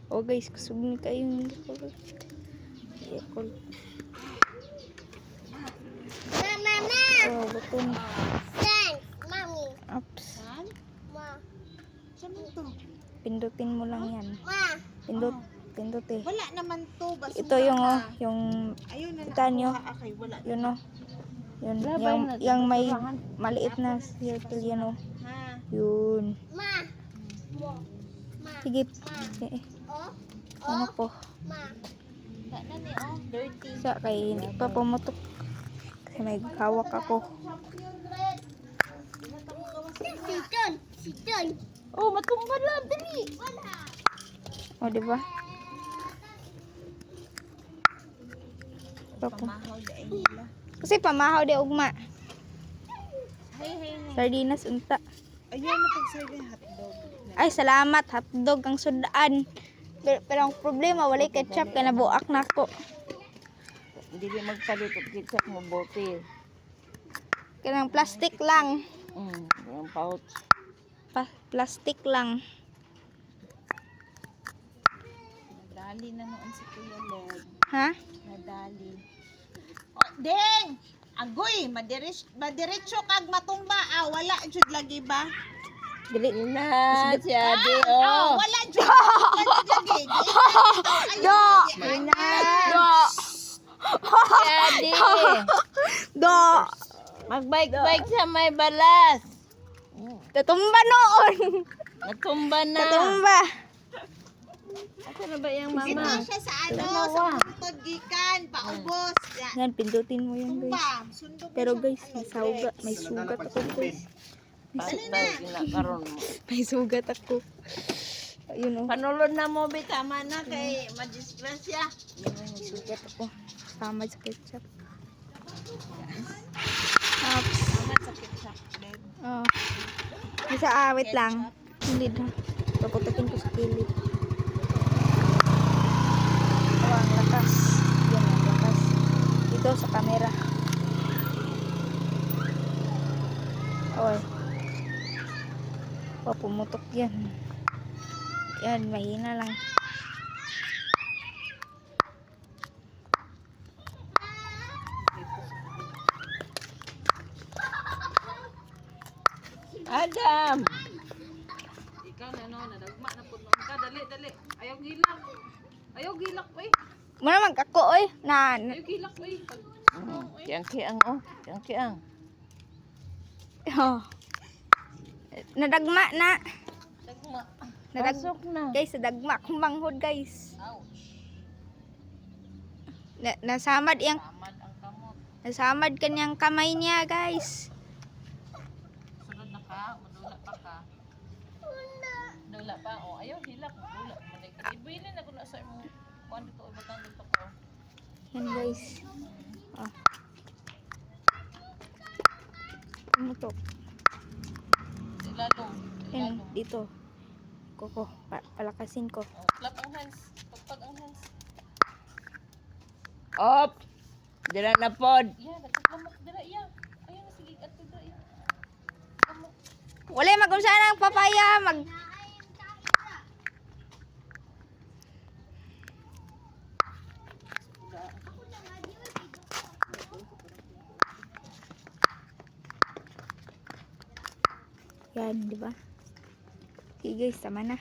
Oh guys, kusog ni kayo yung Yakult. Mama. Oh, button. Thanks, Mommy. Ups. Ma. Saan to? Pindutin mo lang yan. Ma. Pindot eh. Wala naman to. Basura Ito yung ka. yung Ayun na kita nyo. Okay, wala Yun na. Yun, yung may maliit na circle yan o. Ha? Yun. Ma. Sige. Eh, Oh. ano po? Ma. Wala na ni oh. Dirty. Sa kay hindi pa pumutok. Kasi may hawak ako. Siton. Siton. Oh, matumba lang. Dali. Wala. O, diba? Ito po. Pamahaw dahil nila. Kasi pamahaw di ugma. Hey. Sardinas unta. Ayun na pag-serve hotdog. Ay, salamat. Hotdog ang sudaan. Pero ang problema, walay ketchup. Kaya nabuak na ako. Hindi rin magpalit at ketchup mo bote. Kaya ng plastic lang. Yung pouch. Plastic lang. Nadali na noon si Kuya Led. Ha? Nadali. Oh, deng! Agoy, madiretso kag matumba. Wala jud lagi ba? Dili. Na, si Adi, wala jud. Lagi. Do! Si Adi. Do! Magbike-bike sa may balas. Tatumba noon. Natumba na. Tatumba. Ako na ba yung mama? Ito siya sa sa butod gikan. Paubos. Yan, pindutin mo yan guys. Tumba. Sundog. Pero guys, may sugat ako guys. May sugat ako. Ayun o. Panulod na mo, tama na kay madisgrasya. May sugat ako. Tama sa ketchup. Ops. Tama sa ketchup. Oh. Isa wait lang. Hindi na. Paputukin ko sa kilid. Oh, ang lakas. Yan ang lakas. Dito sa camera. Oy. Oh, pumutok yan. Yan, mahina lang. Adam! Ikaw na no, nadagma na puno ka. Dali. Ayaw gilak, oy. Muna magkako, oy. Ayaw gilak, oy. Kiang-kiang, oh. Kiang-kiang. Oh. Nadagma na. Dagma. Pasok na. Guys, nadagma akong manghod, guys. Ouch. Nasamad yang Tamad ang kamot. nasamad kanyang kamay niya, guys. Sunod na ka, madula pa ka. Dula pa, oh. Ayaw hilak, madula. Ibuinin na ko na sa mo. Kuan dito, ibutang dito ko. Yan, guys. Oh. Pumutok. Lalo. Yan, dito. Koko, palakasin ko. Oh, clap ang hands. Pagpag ang hands. Op! Dira na pod. Yeah, nagkaklamok. Dira, yeah. Ayun na, sige. At dira, yeah. Kamok. Wala magunsa ng papaya. Yan, di ba? Okay guys, tama na.